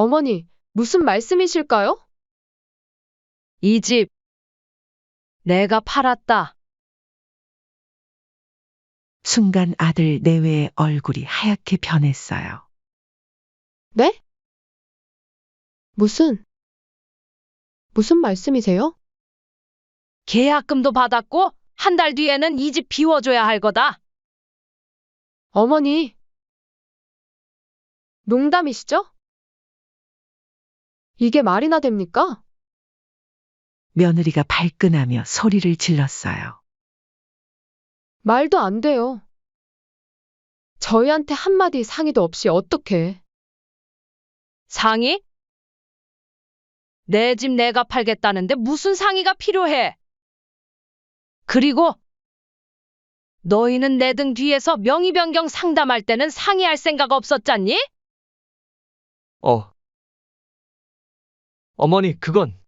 어머니, 무슨 말씀이실까요? 이 집 내가 팔았다. 순간 아들 내외의 얼굴이 하얗게 변했어요. 네? 무슨 말씀이세요? 계약금도 받았고 한 달 뒤에는 이 집 비워줘야 할 거다. 어머니, 농담이시죠? 이게 말이나 됩니까? 며느리가 발끈하며 소리를 질렀어요. 말도 안 돼요. 저희한테 한마디 상의도 없이 어떻게. 상의? 내 집 내가 팔겠다는데 무슨 상의가 필요해? 그리고 너희는 내 등 뒤에서 명의 변경 상담할 때는 상의할 생각 없었잖니? 어머니, 그건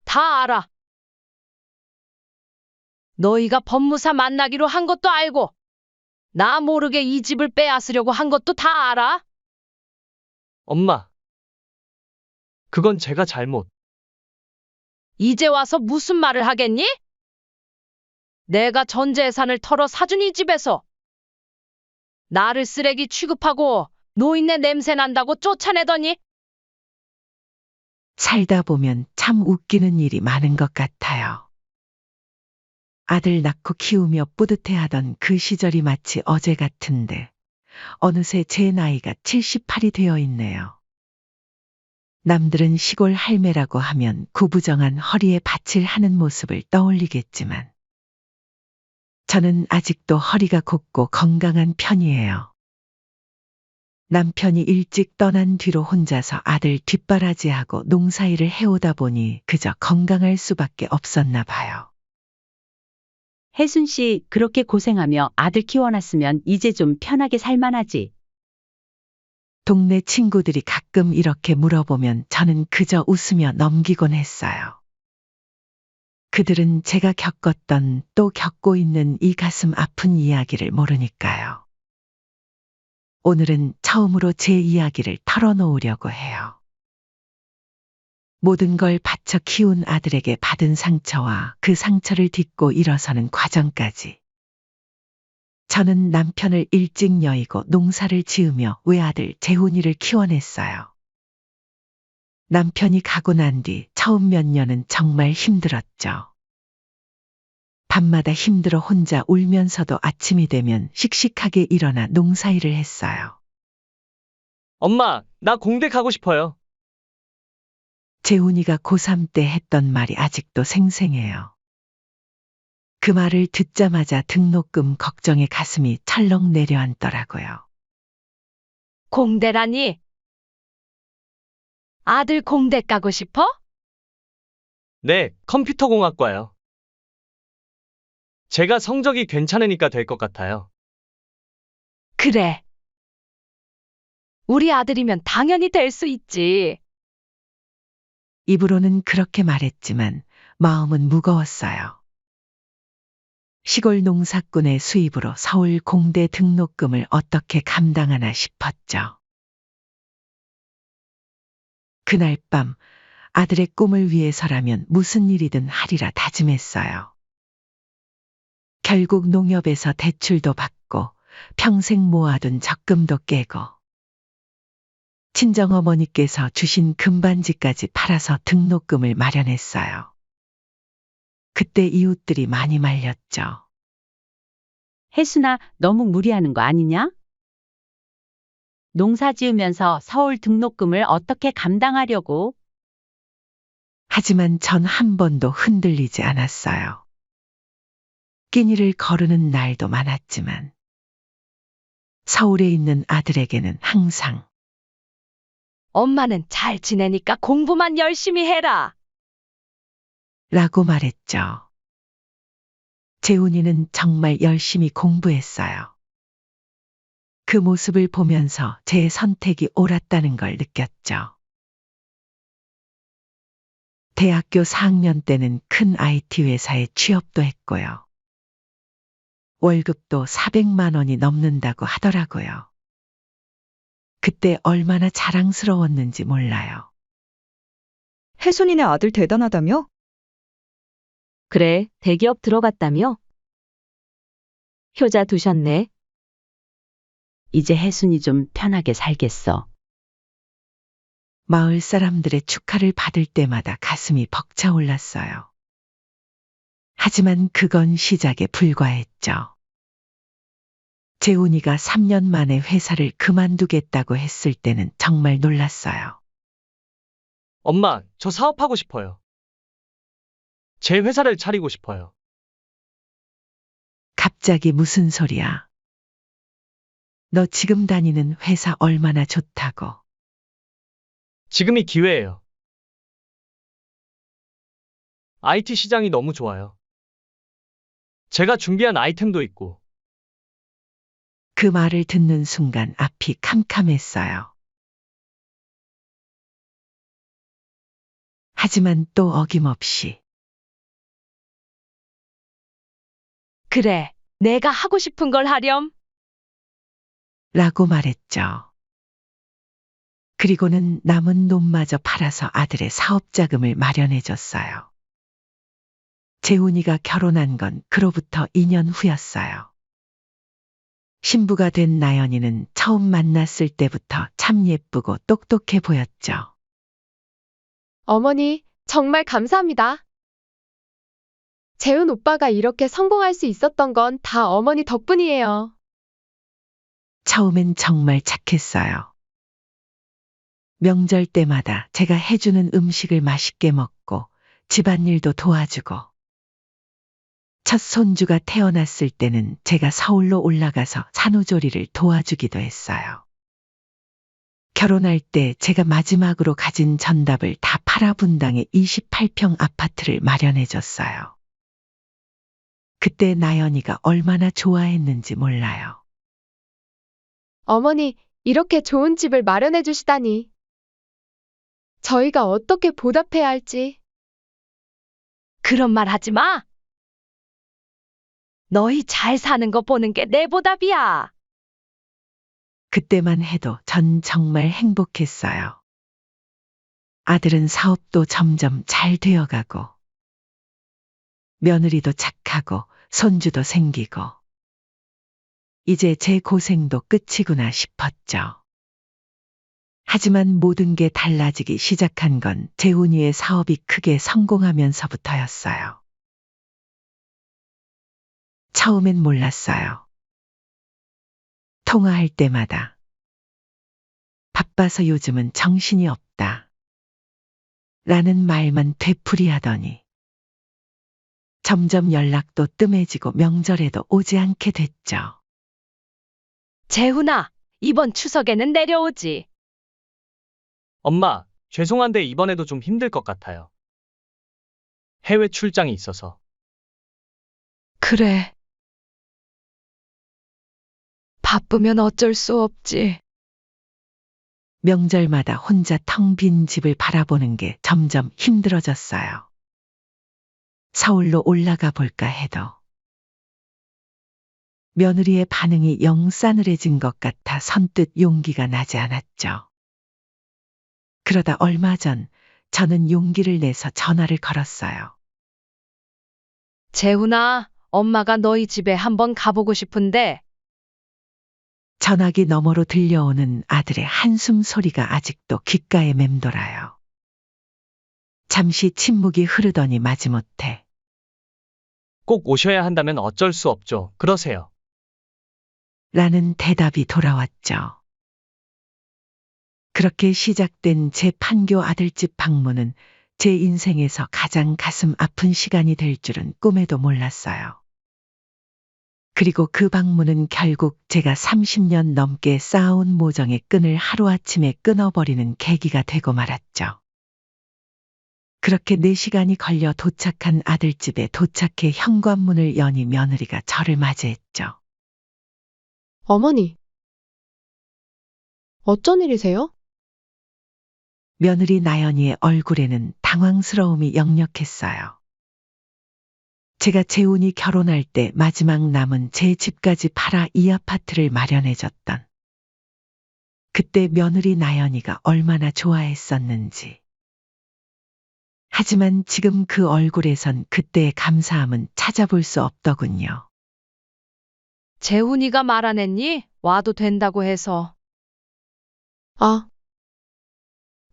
다 알아. 너희가 법무사 만나기로 한 것도 알고 나 모르게 이 집을 빼앗으려고 한 것도 다 알아. 엄마. 그건 제가 잘못. 이제 와서 무슨 말을 하겠니? 내가 전 재산을 털어 사준 이 집에서 나를 쓰레기 취급하고 노인네 냄새 난다고 쫓아내더니 살다 보면 참 웃기는 일이 많은 것 같아요. 아들 낳고 키우며 뿌듯해하던 그 시절이 마치 어제 같은데 어느새 제 나이가 78이 되어 있네요. 남들은 시골 할매라고 하면 구부정한 허리에 받칠 하는 모습을 떠올리겠지만 저는 아직도 허리가 곱고 건강한 편이에요. 남편이 일찍 떠난 뒤로 혼자서 아들 뒷바라지하고 농사일을 해오다 보니 그저 건강할 수밖에 없었나 봐요. 혜순 씨, 그렇게 고생하며 아들 키워놨으면 이제 좀 편하게 살만하지. 동네 친구들이 가끔 이렇게 물어보면 저는 그저 웃으며 넘기곤 했어요. 그들은 제가 겪었던 또 겪고 있는 이 가슴 아픈 이야기를 모르니까요. 오늘은 처음으로 제 이야기를 털어놓으려고 해요. 모든 걸 바쳐 키운 아들에게 받은 상처와 그 상처를 딛고 일어서는 과정까지. 저는 남편을 일찍 여의고 농사를 지으며 외아들 재훈이를 키워냈어요. 남편이 가고 난 뒤 처음 몇 년은 정말 힘들었죠. 밤마다 힘들어 혼자 울면서도 아침이 되면 씩씩하게 일어나 농사일을 했어요. 엄마, 나 공대 가고 싶어요. 재훈이가 고3 때 했던 말이 아직도 생생해요. 그 말을 듣자마자 등록금 걱정에 가슴이 철렁 내려앉더라고요. 공대라니? 아들 공대 가고 싶어? 네, 컴퓨터공학과요. 제가 성적이 괜찮으니까 될 것 같아요. 그래. 우리 아들이면 당연히 될 수 있지. 입으로는 그렇게 말했지만 마음은 무거웠어요. 시골 농사꾼의 수입으로 서울 공대 등록금을 어떻게 감당하나 싶었죠. 그날 밤 아들의 꿈을 위해서라면 무슨 일이든 하리라 다짐했어요. 결국 농협에서 대출도 받고 평생 모아둔 적금도 깨고 친정어머니께서 주신 금반지까지 팔아서 등록금을 마련했어요. 그때 이웃들이 많이 말렸죠. 혜순아, 너무 무리하는 거 아니냐? 농사 지으면서 서울 등록금을 어떻게 감당하려고? 하지만 전 한 번도 흔들리지 않았어요. 끼니를 거르는 날도 많았지만 서울에 있는 아들에게는 항상 엄마는 잘 지내니까 공부만 열심히 해라. 라고 말했죠. 재훈이는 정말 열심히 공부했어요. 그 모습을 보면서 제 선택이 옳았다는 걸 느꼈죠. 대학교 4학년 때는 큰 IT 회사에 취업도 했고요. 월급도 400만 원이 넘는다고 하더라고요. 그때 얼마나 자랑스러웠는지 몰라요. 혜순이네 아들 대단하다며? 그래, 대기업 들어갔다며? 효자 두셨네. 이제 혜순이 좀 편하게 살겠어. 마을 사람들의 축하를 받을 때마다 가슴이 벅차올랐어요. 하지만 그건 시작에 불과했죠. 재훈이가 3년 만에 회사를 그만두겠다고 했을 때는 정말 놀랐어요. 엄마, 저 사업하고 싶어요. 제 회사를 차리고 싶어요. 갑자기 무슨 소리야? 너 지금 다니는 회사 얼마나 좋다고. 지금이 기회예요. IT 시장이 너무 좋아요. 제가 준비한 아이템도 있고. 그 말을 듣는 순간 앞이 캄캄했어요. 하지만 또 어김없이 그래, 내가 하고 싶은 걸 하렴. 라고 말했죠. 그리고는 남은 놈마저 팔아서 아들의 사업 자금을 마련해 줬어요. 재훈이가 결혼한 건 그로부터 2년 후였어요. 신부가 된 나연이는 처음 만났을 때부터 참 예쁘고 똑똑해 보였죠. 어머니, 정말 감사합니다. 재훈 오빠가 이렇게 성공할 수 있었던 건 다 어머니 덕분이에요. 처음엔 정말 착했어요. 명절 때마다 제가 해주는 음식을 맛있게 먹고 집안일도 도와주고, 첫 손주가 태어났을 때는 제가 서울로 올라가서 산후조리를 도와주기도 했어요. 결혼할 때 제가 마지막으로 가진 전답을 다 팔아 분당에 28평 아파트를 마련해 줬어요. 그때 나연이가 얼마나 좋아했는지 몰라요. 어머니, 이렇게 좋은 집을 마련해 주시다니. 저희가 어떻게 보답해야 할지. 그런 말 하지 마. 너희 잘 사는 거 보는 게 내 보답이야. 그때만 해도 전 정말 행복했어요. 아들은 사업도 점점 잘 되어가고, 며느리도 착하고, 손주도 생기고, 이제 제 고생도 끝이구나 싶었죠. 하지만 모든 게 달라지기 시작한 건 재훈이의 사업이 크게 성공하면서부터였어요. 처음엔 몰랐어요. 통화할 때마다 바빠서 요즘은 정신이 없다 라는 말만 되풀이하더니 점점 연락도 뜸해지고 명절에도 오지 않게 됐죠. 재훈아, 이번 추석에는 내려오지. 엄마, 죄송한데 이번에도 좀 힘들 것 같아요. 해외 출장이 있어서. 그래. 바쁘면 어쩔 수 없지. 명절마다 혼자 텅 빈 집을 바라보는 게 점점 힘들어졌어요. 서울로 올라가 볼까 해도 며느리의 반응이 영 싸늘해진 것 같아 선뜻 용기가 나지 않았죠. 그러다 얼마 전 저는 용기를 내서 전화를 걸었어요. 재훈아, 엄마가 너희 집에 한번 가보고 싶은데. 전화기 너머로 들려오는 아들의 한숨 소리가 아직도 귓가에 맴돌아요. 잠시 침묵이 흐르더니 마지못해 꼭 오셔야 한다면 어쩔 수 없죠. 그러세요. 라는 대답이 돌아왔죠. 그렇게 시작된 제 판교 아들집 방문은 제 인생에서 가장 가슴 아픈 시간이 될 줄은 꿈에도 몰랐어요. 그리고 그 방문은 결국 제가 30년 넘게 쌓아온 모정의 끈을 하루아침에 끊어버리는 계기가 되고 말았죠. 그렇게 4시간이 걸려 도착한 아들집에 도착해 현관문을 여니 며느리가 저를 맞이했죠. 어머니, 어쩐 일이세요? 며느리 나연이의 얼굴에는 당황스러움이 역력했어요. 제가 재훈이 결혼할 때 마지막 남은 제 집까지 팔아 이 아파트를 마련해줬던 그때 며느리 나연이가 얼마나 좋아했었는지. 하지만 지금 그 얼굴에선 그때의 감사함은 찾아볼 수 없더군요. 재훈이가 말 안 했니? 와도 된다고 해서. 아,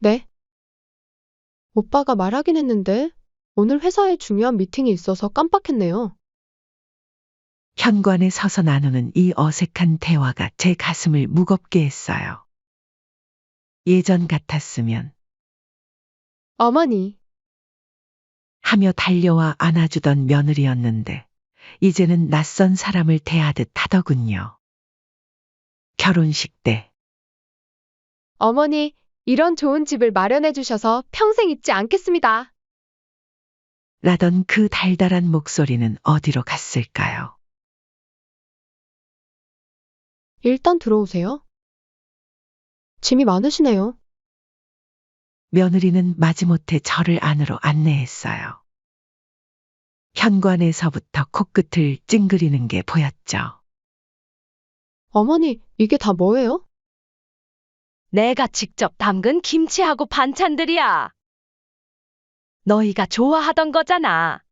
네? 오빠가 말하긴 했는데 오늘 회사에 중요한 미팅이 있어서 깜빡했네요. 현관에 서서 나누는 이 어색한 대화가 제 가슴을 무겁게 했어요. 예전 같았으면 어머니, 하며 달려와 안아주던 며느리였는데 이제는 낯선 사람을 대하듯 하더군요. 결혼식 때 어머니, 이런 좋은 집을 마련해 주셔서 평생 잊지 않겠습니다. 라던 그 달달한 목소리는 어디로 갔을까요? 일단 들어오세요. 짐이 많으시네요. 며느리는 마지못해 저를 안으로 안내했어요. 현관에서부터 코끝을 찡그리는 게 보였죠. 어머니, 이게 다 뭐예요? 내가 직접 담근 김치하고 반찬들이야. 너희가 좋아하던 거잖아.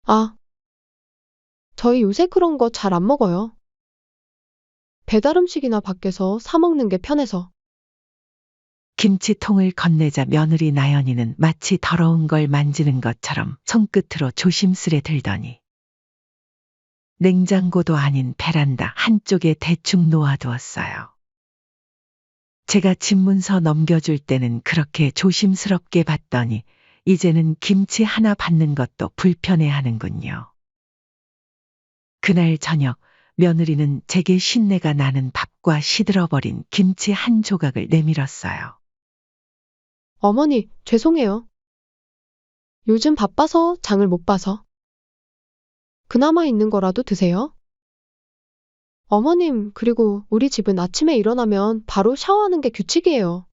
아, 저희 요새 그런 거 잘 안 먹어요. 배달 음식이나 밖에서 사 먹는 게 편해서. 김치통을 건네자 며느리 나연이는 마치 더러운 걸 만지는 것처럼 손끝으로 조심스레 들더니 냉장고도 아닌 베란다 한쪽에 대충 놓아두었어요. 제가 집문서 넘겨줄 때는 그렇게 조심스럽게 봤더니 이제는 김치 하나 받는 것도 불편해하는군요. 그날 저녁 며느리는 제게 신내가 나는 밥과 시들어버린 김치 한 조각을 내밀었어요. 어머니, 죄송해요. 요즘 바빠서 장을 못 봐서. 그나마 있는 거라도 드세요. 어머님, 그리고 우리 집은 아침에 일어나면 바로 샤워하는 게 규칙이에요.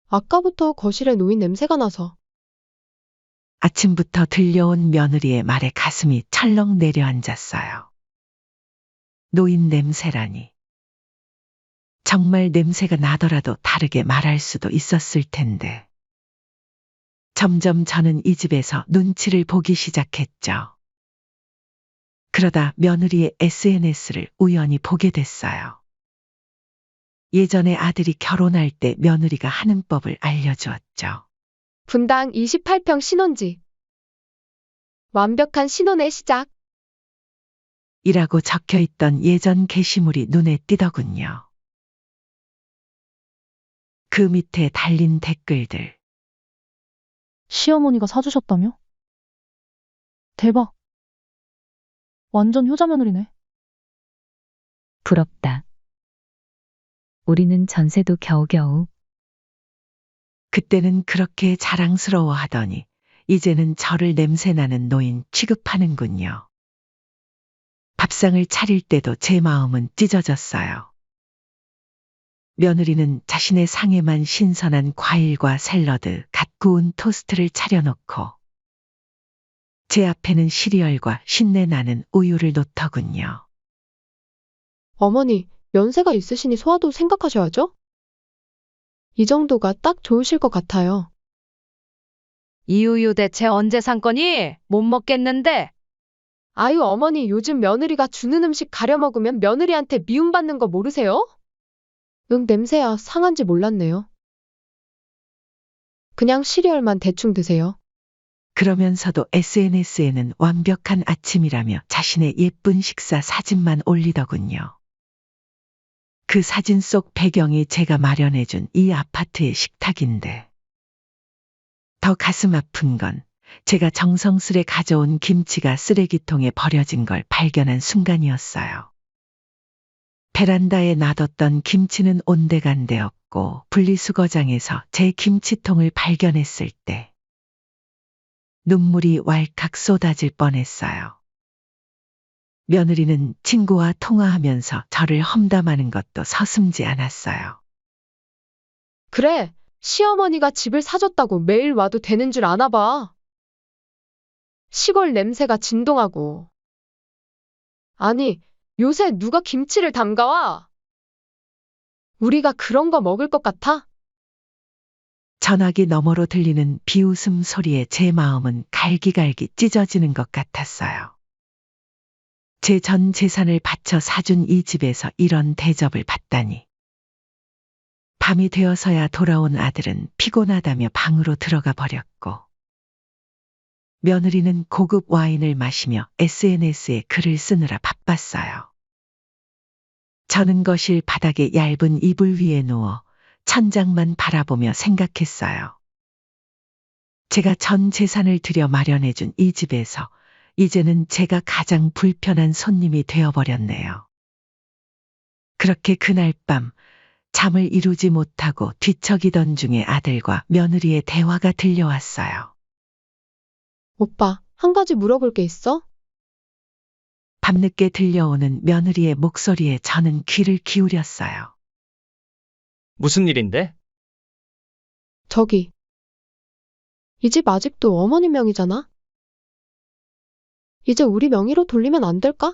아까부터 거실에 놓인 냄새가 나서. 아침부터 들려온 며느리의 말에 가슴이 철렁 내려앉았어요. 노인 냄새라니. 정말 냄새가 나더라도 다르게 말할 수도 있었을 텐데. 점점 저는 이 집에서 눈치를 보기 시작했죠. 그러다 며느리의 SNS를 우연히 보게 됐어요. 예전에 아들이 결혼할 때 며느리가 하는 법을 알려주었죠. 분당 28평 신혼집. 완벽한 신혼의 시작. 이라고 적혀있던 예전 게시물이 눈에 띄더군요. 그 밑에 달린 댓글들. 시어머니가 사주셨다며? 대박. 완전 효자 며느리네. 부럽다. 우리는 전세도 겨우겨우. 그때는 그렇게 자랑스러워 하더니 이제는 저를 냄새나는 노인 취급하는군요. 밥상을 차릴 때도 제 마음은 찢어졌어요. 며느리는 자신의 상에만 신선한 과일과 샐러드, 갓 구운 토스트를 차려놓고 제 앞에는 시리얼과 신내 나는 우유를 놓더군요. 어머니, 연세가 있으시니 소화도 생각하셔야죠? 이 정도가 딱 좋으실 것 같아요. 이 우유 대체 언제 산 거니? 못 먹겠는데. 아유, 어머니, 요즘 며느리가 주는 음식 가려 먹으면 며느리한테 미움받는 거 모르세요? 응, 냄새야, 상한지 몰랐네요. 그냥 시리얼만 대충 드세요. 그러면서도 SNS에는 완벽한 아침이라며 자신의 예쁜 식사 사진만 올리더군요. 그 사진 속 배경이 제가 마련해준 이 아파트의 식탁인데 더 가슴 아픈 건 제가 정성스레 가져온 김치가 쓰레기통에 버려진 걸 발견한 순간이었어요. 베란다에 놔뒀던 김치는 온데간데 없고 분리수거장에서 제 김치통을 발견했을 때 눈물이 왈칵 쏟아질 뻔했어요. 며느리는 친구와 통화하면서 저를 험담하는 것도 서슴지 않았어요. 그래, 시어머니가 집을 사줬다고 매일 와도 되는 줄 아나 봐. 시골 냄새가 진동하고. 아니, 요새 누가 김치를 담가와? 우리가 그런 거 먹을 것 같아? 전화기 너머로 들리는 비웃음 소리에 제 마음은 갈기갈기 찢어지는 것 같았어요. 제 전 재산을 바쳐 사준 이 집에서 이런 대접을 받다니. 밤이 되어서야 돌아온 아들은 피곤하다며 방으로 들어가 버렸고, 며느리는 고급 와인을 마시며 SNS에 글을 쓰느라 바빴어요. 저는 거실 바닥에 얇은 이불 위에 누워 천장만 바라보며 생각했어요. 제가 전 재산을 들여 마련해준 이 집에서 이제는 제가 가장 불편한 손님이 되어버렸네요. 그렇게 그날 밤 잠을 이루지 못하고 뒤척이던 중에 아들과 며느리의 대화가 들려왔어요. 오빠, 한 가지 물어볼 게 있어? 밤늦게 들려오는 며느리의 목소리에 저는 귀를 기울였어요. 무슨 일인데? 저기. 이 집 아직도 어머니 명의잖아? 이제 우리 명의로 돌리면 안 될까?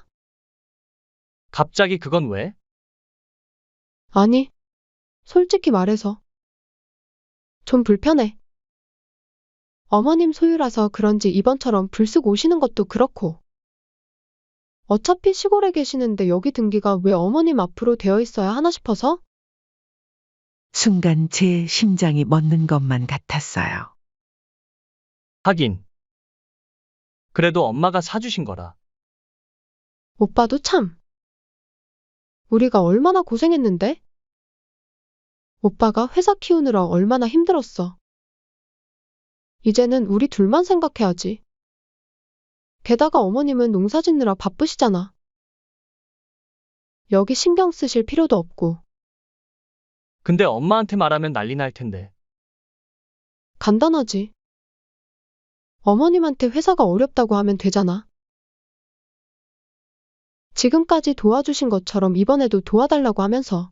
갑자기 그건 왜? 아니, 솔직히 말해서. 좀 불편해. 어머님 소유라서 그런지 이번처럼 불쑥 오시는 것도 그렇고. 어차피 시골에 계시는데 여기 등기가 왜 어머님 앞으로 되어 있어야 하나 싶어서? 순간 제 심장이 멎는 것만 같았어요. 하긴. 그래도 엄마가 사주신 거라. 오빠도 참. 우리가 얼마나 고생했는데? 오빠가 회사 키우느라 얼마나 힘들었어. 이제는 우리 둘만 생각해야지. 게다가 어머님은 농사 짓느라 바쁘시잖아. 여기 신경 쓰실 필요도 없고. 근데 엄마한테 말하면 난리 날 텐데. 간단하지. 어머님한테 회사가 어렵다고 하면 되잖아. 지금까지 도와주신 것처럼 이번에도 도와달라고 하면서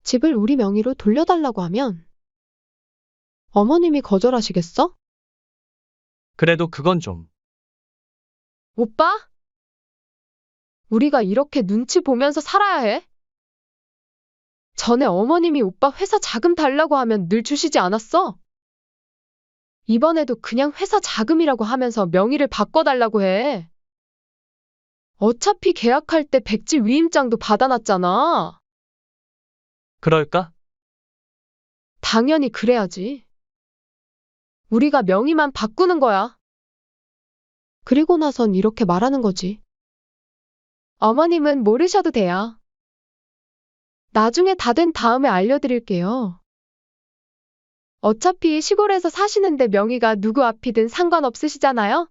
집을 우리 명의로 돌려달라고 하면 어머님이 거절하시겠어? 그래도 그건 좀. 오빠? 우리가 이렇게 눈치 보면서 살아야 해? 전에 어머님이 오빠 회사 자금 달라고 하면 늘 주시지 않았어? 이번에도 그냥 회사 자금이라고 하면서 명의를 바꿔달라고 해. 어차피 계약할 때 백지 위임장도 받아놨잖아. 그럴까? 당연히 그래야지. 우리가 명의만 바꾸는 거야. 그리고 나선 이렇게 말하는 거지. 어머님은 모르셔도 돼요. 나중에 다 된 다음에 알려드릴게요. 어차피 시골에서 사시는데 명의가 누구 앞이든 상관없으시잖아요?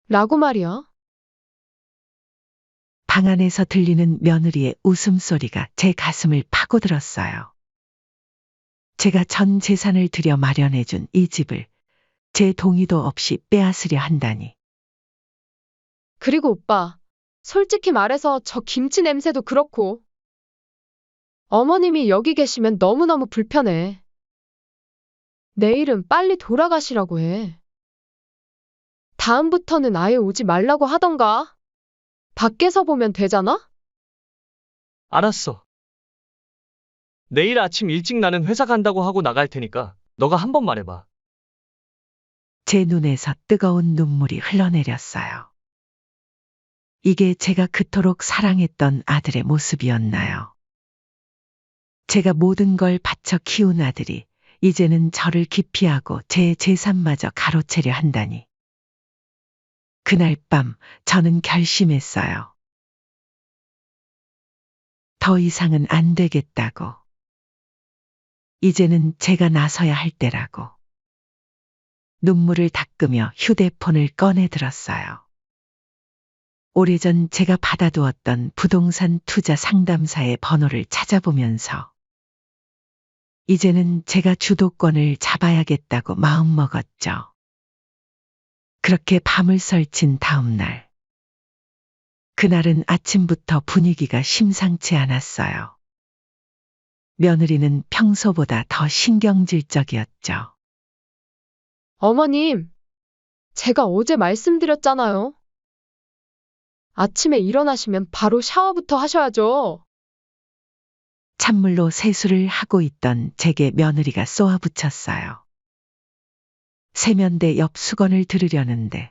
라고 말이야. 방 안에서 들리는 며느리의 웃음소리가 제 가슴을 파고들었어요. 제가 전 재산을 들여 마련해준 이 집을 제 동의도 없이 빼앗으려 한다니. 그리고 오빠, 솔직히 말해서 저 김치 냄새도 그렇고. 어머님이 여기 계시면 너무너무 불편해. 내일은 빨리 돌아가시라고 해. 다음부터는 아예 오지 말라고 하던가. 밖에서 보면 되잖아? 알았어. 내일 아침 일찍 나는 회사 간다고 하고 나갈 테니까 너가 한번 말해봐. 제 눈에서 뜨거운 눈물이 흘러내렸어요. 이게 제가 그토록 사랑했던 아들의 모습이었나요? 제가 모든 걸 바쳐 키운 아들이 이제는 저를 기피하고 제 재산마저 가로채려 한다니. 그날 밤 저는 결심했어요. 더 이상은 안 되겠다고. 이제는 제가 나서야 할 때라고. 눈물을 닦으며 휴대폰을 꺼내 들었어요. 오래전 제가 받아두었던 부동산 투자 상담사의 번호를 찾아보면서 이제는 제가 주도권을 잡아야겠다고 마음먹었죠. 그렇게 밤을 설친 다음 날. 그날은 아침부터 분위기가 심상치 않았어요. 며느리는 평소보다 더 신경질적이었죠. 어머님, 제가 어제 말씀드렸잖아요. 아침에 일어나시면 바로 샤워부터 하셔야죠. 찬물로 세수를 하고 있던 제게 며느리가 쏘아붙였어요. 세면대 옆 수건을 들으려는데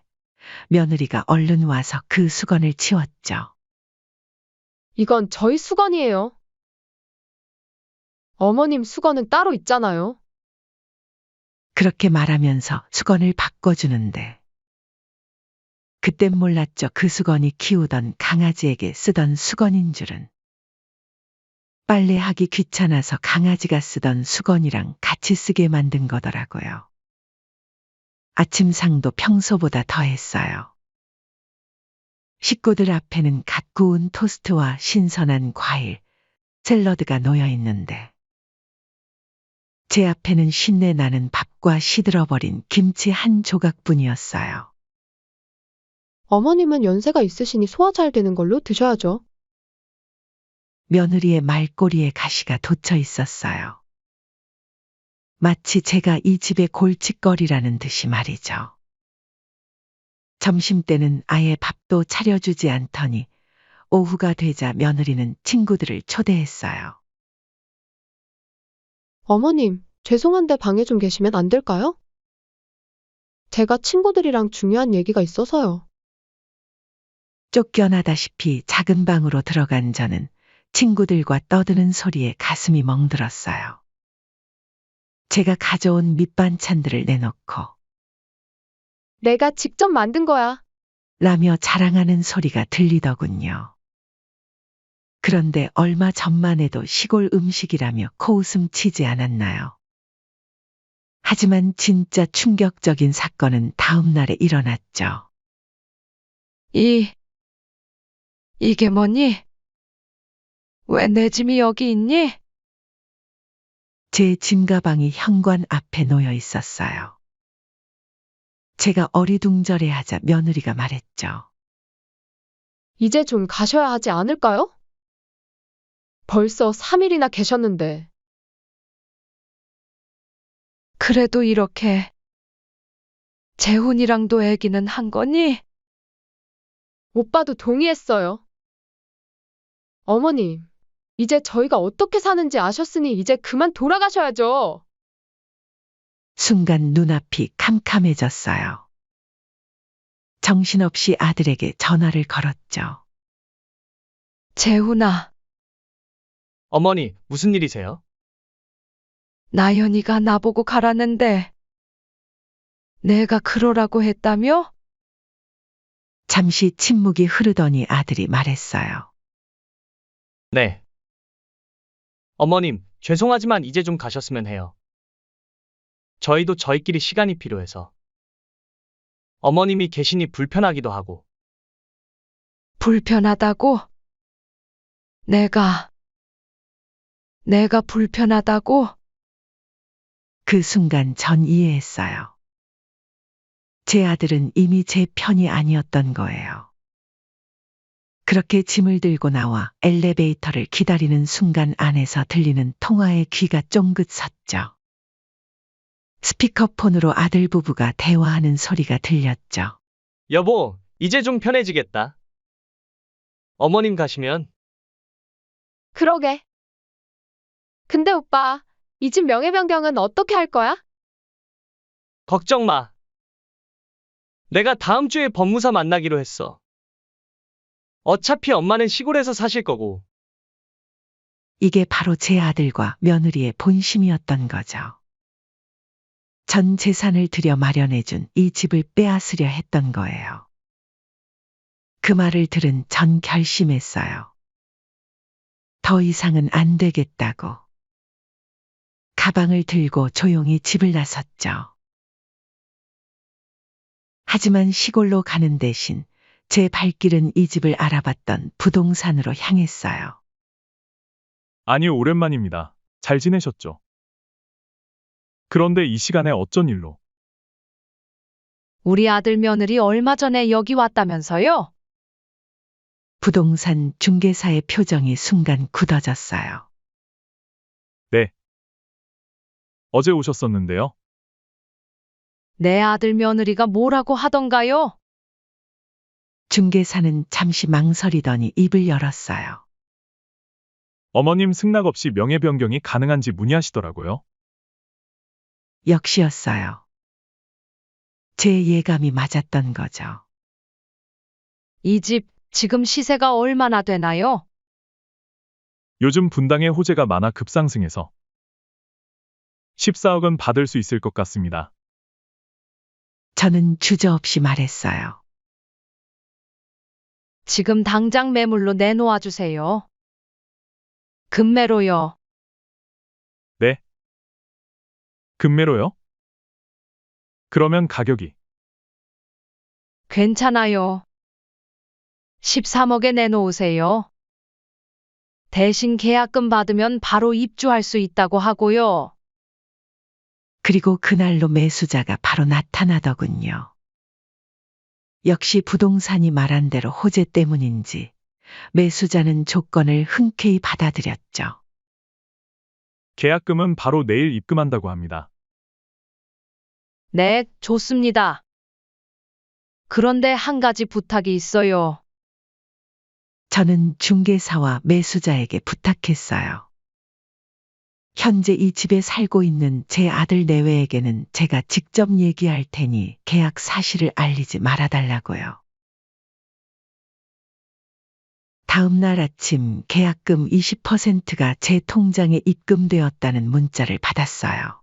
며느리가 얼른 와서 그 수건을 치웠죠. 이건 저희 수건이에요. 어머님 수건은 따로 있잖아요. 그렇게 말하면서 수건을 바꿔주는데 그땐 몰랐죠. 그 수건이 키우던 강아지에게 쓰던 수건인 줄은. 빨래하기 귀찮아서 강아지가 쓰던 수건이랑 같이 쓰게 만든 거더라고요. 아침상도 평소보다 더했어요. 식구들 앞에는 갓 구운 토스트와 신선한 과일, 샐러드가 놓여 있는데 제 앞에는 신내 나는 밥과 시들어버린 김치 한 조각뿐이었어요. 어머님은 연세가 있으시니 소화 잘 되는 걸로 드셔야죠. 며느리의 말꼬리에 가시가 돋쳐 있었어요. 마치 제가 이 집의 골칫거리라는 듯이 말이죠. 점심때는 아예 밥도 차려주지 않더니 오후가 되자 며느리는 친구들을 초대했어요. 어머님, 죄송한데 방에 좀 계시면 안 될까요? 제가 친구들이랑 중요한 얘기가 있어서요. 쫓겨나다시피 작은 방으로 들어간 저는 친구들과 떠드는 소리에 가슴이 멍들었어요. 제가 가져온 밑반찬들을 내놓고 내가 직접 만든 거야. 라며 자랑하는 소리가 들리더군요. 그런데 얼마 전만 해도 시골 음식이라며 코웃음 치지 않았나요? 하지만 진짜 충격적인 사건은 다음 날에 일어났죠. 이게 뭐니? 왜 내 짐이 여기 있니? 제 짐가방이 현관 앞에 놓여 있었어요. 제가 어리둥절해하자 며느리가 말했죠. 이제 좀 가셔야 하지 않을까요? 벌써 3일이나 계셨는데. 그래도 이렇게 재훈이랑도 얘기는 한 거니? 오빠도 동의했어요. 어머님, 이제 저희가 어떻게 사는지 아셨으니 이제 그만 돌아가셔야죠. 순간 눈앞이 캄캄해졌어요. 정신없이 아들에게 전화를 걸었죠. 재훈아, 어머니, 무슨 일이세요? 나연이가 나보고 가라는데 내가 그러라고 했다며? 잠시 침묵이 흐르더니 아들이 말했어요. 네. 어머님, 죄송하지만 이제 좀 가셨으면 해요. 저희도 저희끼리 시간이 필요해서. 어머님이 계시니 불편하기도 하고. 불편하다고? 내가 불편하다고? 그 순간 전 이해했어요. 제 아들은 이미 제 편이 아니었던 거예요. 그렇게 짐을 들고 나와 엘리베이터를 기다리는 순간 안에서 들리는 통화에 귀가 쫑긋 섰죠. 스피커폰으로 아들 부부가 대화하는 소리가 들렸죠. 여보, 이제 좀 편해지겠다. 어머님 가시면. 그러게. 근데 오빠, 이 집 명예 변경은 어떻게 할 거야? 걱정 마. 내가 다음 주에 법무사 만나기로 했어. 어차피 엄마는 시골에서 사실 거고. 이게 바로 제 아들과 며느리의 본심이었던 거죠. 전 재산을 들여 마련해준 이 집을 빼앗으려 했던 거예요. 그 말을 들은 전 결심했어요. 더 이상은 안 되겠다고. 가방을 들고 조용히 집을 나섰죠. 하지만 시골로 가는 대신 제 발길은 이 집을 알아봤던 부동산으로 향했어요. 아니, 오랜만입니다. 잘 지내셨죠? 그런데 이 시간에 어쩐 일로? 우리 아들 며느리 얼마 전에 여기 왔다면서요? 부동산 중개사의 표정이 순간 굳어졌어요. 네. 어제 오셨었는데요. 내 아들 며느리가 뭐라고 하던가요? 중개사는 잠시 망설이더니 입을 열었어요. 어머님 승낙 없이 명예 변경이 가능한지 문의하시더라고요. 역시였어요. 제 예감이 맞았던 거죠. 이 집 지금 시세가 얼마나 되나요? 요즘 분당에 호재가 많아 급상승해서 14억은 받을 수 있을 것 같습니다. 저는 주저없이 말했어요. 지금 당장 매물로 내놓아 주세요. 금매로요. 네? 금매로요? 그러면 가격이 괜찮아요. 13억에 내놓으세요. 대신 계약금 받으면 바로 입주할 수 있다고 하고요. 그리고 그날로 매수자가 바로 나타나더군요. 역시 부동산이 말한 대로 호재 때문인지 매수자는 조건을 흔쾌히 받아들였죠. 계약금은 바로 내일 입금한다고 합니다. 네, 좋습니다. 그런데 한 가지 부탁이 있어요. 저는 중개사와 매수자에게 부탁했어요. 현재 이 집에 살고 있는 제 아들 내외에게는 제가 직접 얘기할 테니 계약 사실을 알리지 말아달라고요. 다음 날 아침 계약금 20%가 제 통장에 입금되었다는 문자를 받았어요.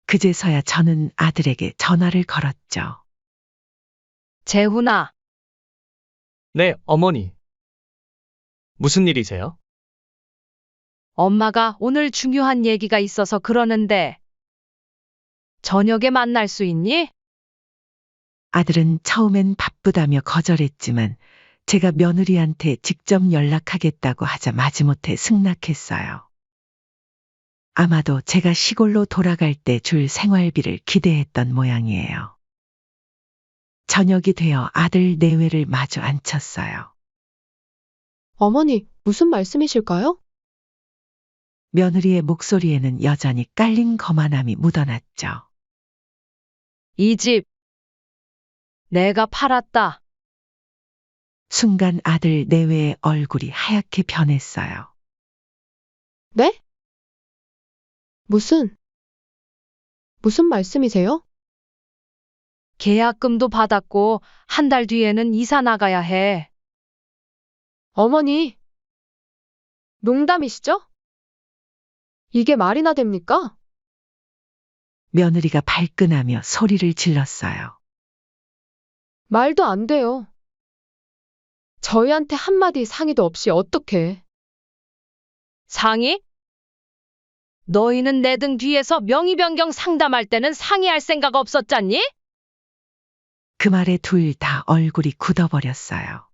그제서야 저는 아들에게 전화를 걸었죠. 재훈아, 네, 어머니. 무슨 일이세요? 엄마가 오늘 중요한 얘기가 있어서 그러는데 저녁에 만날 수 있니? 아들은 처음엔 바쁘다며 거절했지만 제가 며느리한테 직접 연락하겠다고 하자 마지못해 승낙했어요. 아마도 제가 시골로 돌아갈 때 줄 생활비를 기대했던 모양이에요. 저녁이 되어 아들 내외를 마주 앉혔어요. 어머니, 무슨 말씀이실까요? 며느리의 목소리에는 여전히 깔린 거만함이 묻어났죠. 이 집 내가 팔았다. 순간 아들 내외의 얼굴이 하얗게 변했어요. 네? 무슨 말씀이세요? 계약금도 받았고 한 달 뒤에는 이사 나가야 해. 어머니, 농담이시죠? 이게 말이나 됩니까? 며느리가 발끈하며 소리를 질렀어요. 말도 안 돼요. 저희한테 한마디 상의도 없이 어떻게. 상의? 너희는 내 등 뒤에서 명의 변경 상담할 때는 상의할 생각 없었잖니? 그 말에 둘 다 얼굴이 굳어버렸어요.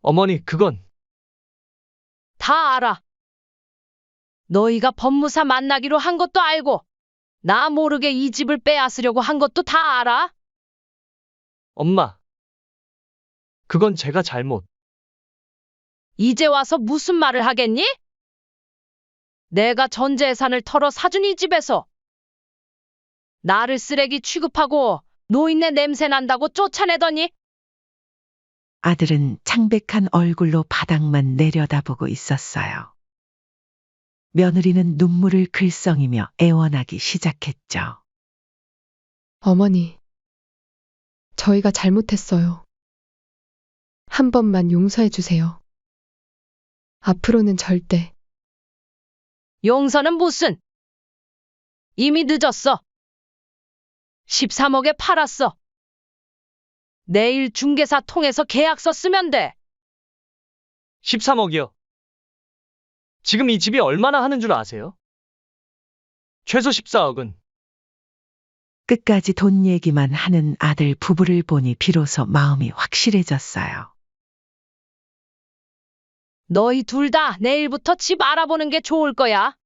어머니, 그건 다 알아. 너희가 법무사 만나기로 한 것도 알고 나 모르게 이 집을 빼앗으려고 한 것도 다 알아. 엄마. 그건 제가 잘못. 이제 와서 무슨 말을 하겠니? 내가 전 재산을 털어 사준 이 집에서 나를 쓰레기 취급하고 노인네 냄새 난다고 쫓아내더니 아들은 창백한 얼굴로 바닥만 내려다보고 있었어요. 며느리는 눈물을 글썽이며 애원하기 시작했죠. 어머니, 저희가 잘못했어요. 한 번만 용서해 주세요. 앞으로는 절대. 용서는 무슨? 이미 늦었어. 13억에 팔았어. 내일 중개사 통해서 계약서 쓰면 돼. 13억이요. 지금 이 집이 얼마나 하는 줄 아세요? 최소 14억은. 끝까지 돈 얘기만 하는 아들 부부를 보니 비로소 마음이 확실해졌어요. 너희 둘 다 내일부터 집 알아보는 게 좋을 거야.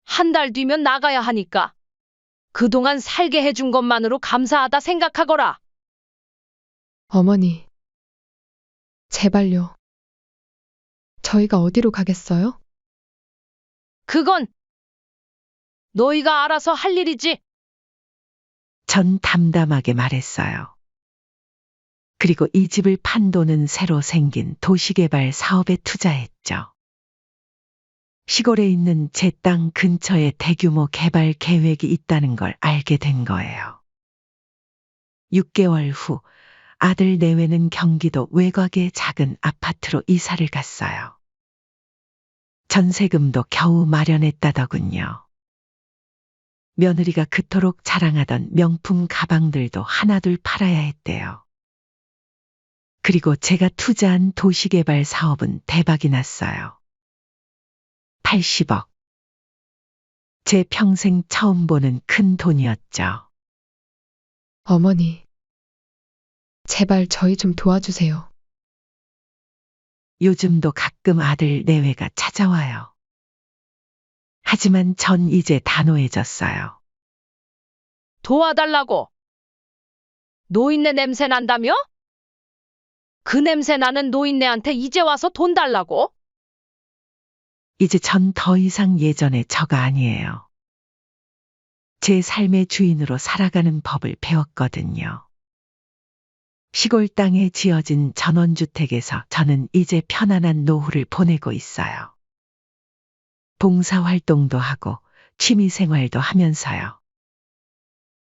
한 달 뒤면 나가야 하니까. 그동안 살게 해준 것만으로 감사하다 생각하거라. 어머니, 제발요. 저희가 어디로 가겠어요? 그건 너희가 알아서 할 일이지. 전 담담하게 말했어요. 그리고 이 집을 판 돈은 새로 생긴 도시개발 사업에 투자했죠. 시골에 있는 제 땅 근처에 대규모 개발 계획이 있다는 걸 알게 된 거예요. 6개월 후 아들 내외는 경기도 외곽의 작은 아파트로 이사를 갔어요. 전세금도 겨우 마련했다더군요. 며느리가 그토록 자랑하던 명품 가방들도 하나둘 팔아야 했대요. 그리고 제가 투자한 도시개발 사업은 대박이 났어요. 80억. 제 평생 처음 보는 큰 돈이었죠. 어머니, 제발 저희 좀 도와주세요. 요즘도 가끔 아들 내외가 찾아와요. 하지만 전 이제 단호해졌어요. 도와달라고. 노인네 냄새 난다며? 그 냄새 나는 노인네한테 이제 와서 돈 달라고? 이제 전 더 이상 예전의 저가 아니에요. 제 삶의 주인으로 살아가는 법을 배웠거든요. 시골 땅에 지어진 전원주택에서 저는 이제 편안한 노후를 보내고 있어요. 봉사활동도 하고 취미생활도 하면서요.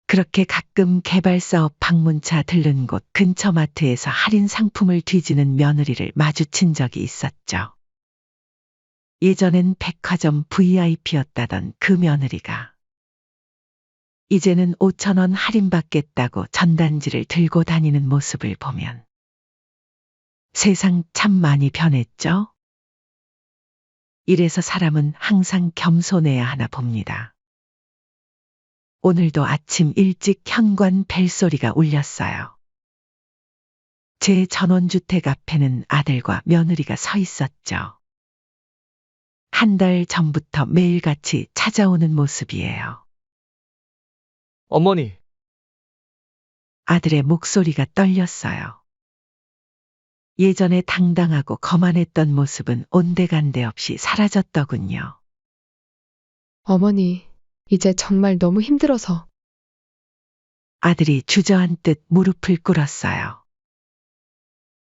그렇게 가끔 개발사업 방문차 들른 곳 근처 마트에서 할인 상품을 뒤지는 며느리를 마주친 적이 있었죠. 예전엔 백화점 VIP였다던 그 며느리가 이제는 5,000원 할인받겠다고 전단지를 들고 다니는 모습을 보면 세상 참 많이 변했죠? 이래서 사람은 항상 겸손해야 하나 봅니다. 오늘도 아침 일찍 현관 벨소리가 울렸어요. 제 전원주택 앞에는 아들과 며느리가 서 있었죠. 한 달 전부터 매일같이 찾아오는 모습이에요. 어머니, 아들의 목소리가 떨렸어요. 예전에 당당하고 거만했던 모습은 온데간데 없이 사라졌더군요. 어머니, 이제 정말 너무 힘들어서. 아들이 주저앉듯 무릎을 꿇었어요.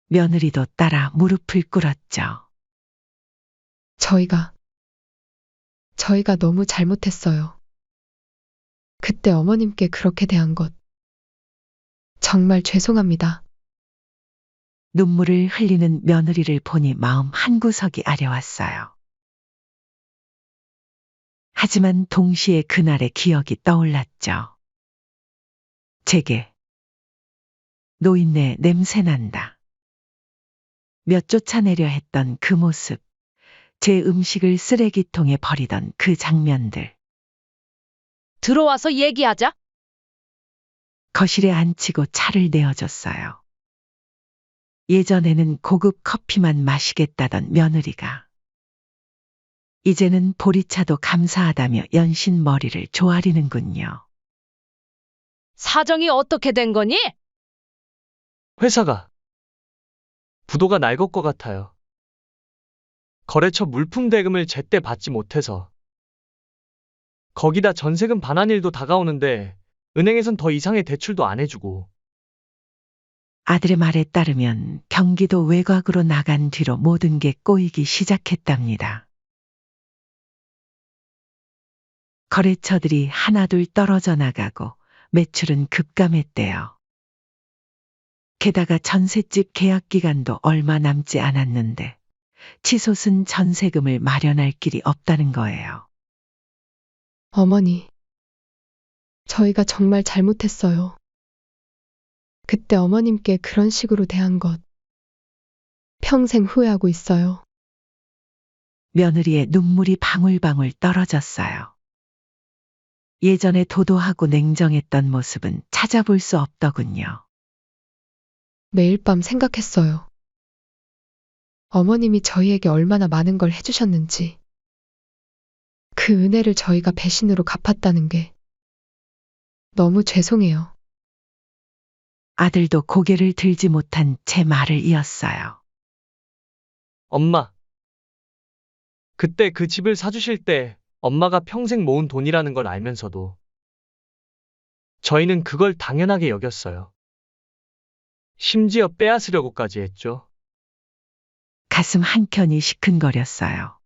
며느리도 따라 무릎을 꿇었죠. 저희가 너무 잘못했어요. 그때 어머님께 그렇게 대한 것. 정말 죄송합니다. 눈물을 흘리는 며느리를 보니 마음 한구석이 아려왔어요. 하지만 동시에 그날의 기억이 떠올랐죠. 제게 노인네 냄새난다. 몇 쫓아내려 했던 그 모습, 제 음식을 쓰레기통에 버리던 그 장면들. 들어와서 얘기하자. 거실에 앉히고 차를 내어줬어요. 예전에는 고급 커피만 마시겠다던 며느리가 이제는 보리차도 감사하다며 연신 머리를 조아리는군요. 사정이 어떻게 된 거니? 회사가 부도가 날 것 같아요. 거래처 물품 대금을 제때 받지 못해서. 거기다 전세금 반환 일도 다가오는데 은행에선 더 이상의 대출도 안 해주고. 아들의 말에 따르면 경기도 외곽으로 나간 뒤로 모든 게 꼬이기 시작했답니다. 거래처들이 하나둘 떨어져 나가고 매출은 급감했대요. 게다가 전셋집 계약 기간도 얼마 남지 않았는데 치솟은 전세금을 마련할 길이 없다는 거예요. 어머니, 저희가 정말 잘못했어요. 그때 어머님께 그런 식으로 대한 것. 평생 후회하고 있어요. 며느리의 눈물이 방울방울 떨어졌어요. 예전에 도도하고 냉정했던 모습은 찾아볼 수 없더군요. 매일 밤 생각했어요. 어머님이 저희에게 얼마나 많은 걸 해주셨는지. 그 은혜를 저희가 배신으로 갚았다는 게 너무 죄송해요. 아들도 고개를 들지 못한 제 말을 이었어요. 엄마, 그때 그 집을 사주실 때 엄마가 평생 모은 돈이라는 걸 알면서도 저희는 그걸 당연하게 여겼어요. 심지어 빼앗으려고까지 했죠. 가슴 한켠이 시큰거렸어요.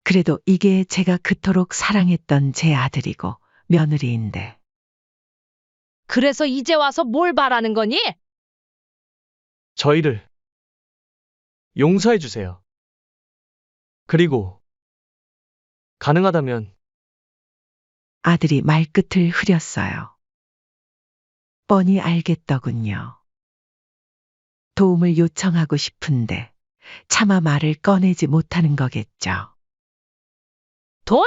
그래도 이게 제가 그토록 사랑했던 제 아들이고 며느리인데 그래서 이제 와서 뭘 바라는 거니? 저희를 용서해 주세요. 그리고 가능하다면 아들이 말끝을 흐렸어요. 뻔히 알겠더군요. 도움을 요청하고 싶은데 차마 말을 꺼내지 못하는 거겠죠. 돈?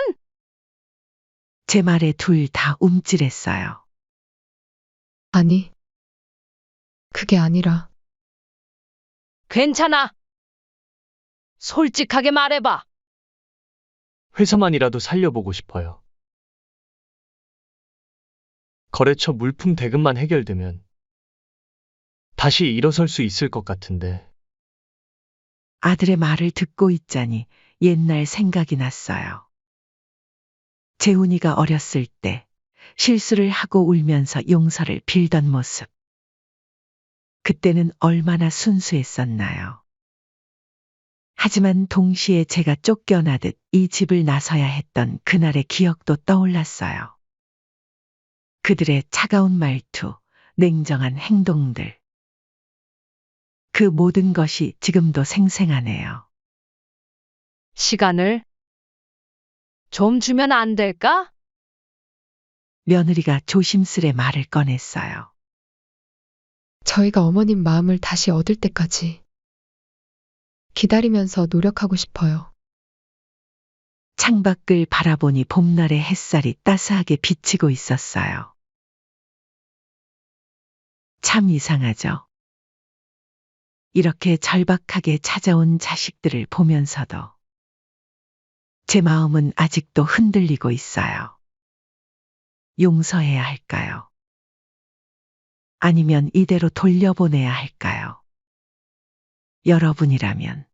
제 말에 둘 다 움찔했어요. 아니, 그게 아니라 괜찮아. 솔직하게 말해봐. 회사만이라도 살려보고 싶어요. 거래처 물품 대금만 해결되면 다시 일어설 수 있을 것 같은데. 아들의 말을 듣고 있자니 옛날 생각이 났어요. 재훈이가 어렸을 때 실수를 하고 울면서 용서를 빌던 모습. 그때는 얼마나 순수했었나요. 하지만 동시에 제가 쫓겨나듯 이 집을 나서야 했던 그날의 기억도 떠올랐어요. 그들의 차가운 말투, 냉정한 행동들. 그 모든 것이 지금도 생생하네요. 시간을 좀 주면 안 될까? 며느리가 조심스레 말을 꺼냈어요. 저희가 어머님 마음을 다시 얻을 때까지 기다리면서 노력하고 싶어요. 창밖을 바라보니 봄날의 햇살이 따스하게 비치고 있었어요. 참 이상하죠. 이렇게 절박하게 찾아온 자식들을 보면서도 제 마음은 아직도 흔들리고 있어요. 용서해야 할까요? 아니면 이대로 돌려보내야 할까요? 여러분이라면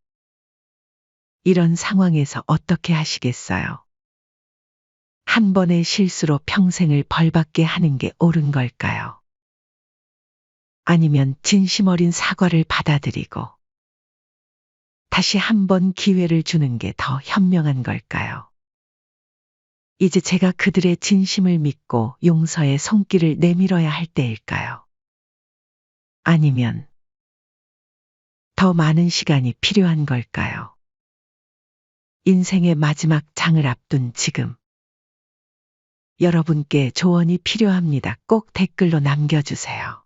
이런 상황에서 어떻게 하시겠어요? 한 번의 실수로 평생을 벌받게 하는 게 옳은 걸까요? 아니면 진심 어린 사과를 받아들이고 다시 한 번 기회를 주는 게 더 현명한 걸까요? 이제 제가 그들의 진심을 믿고 용서의 손길을 내밀어야 할 때일까요? 아니면 더 많은 시간이 필요한 걸까요? 인생의 마지막 장을 앞둔 지금 여러분께 조언이 필요합니다. 꼭 댓글로 남겨주세요.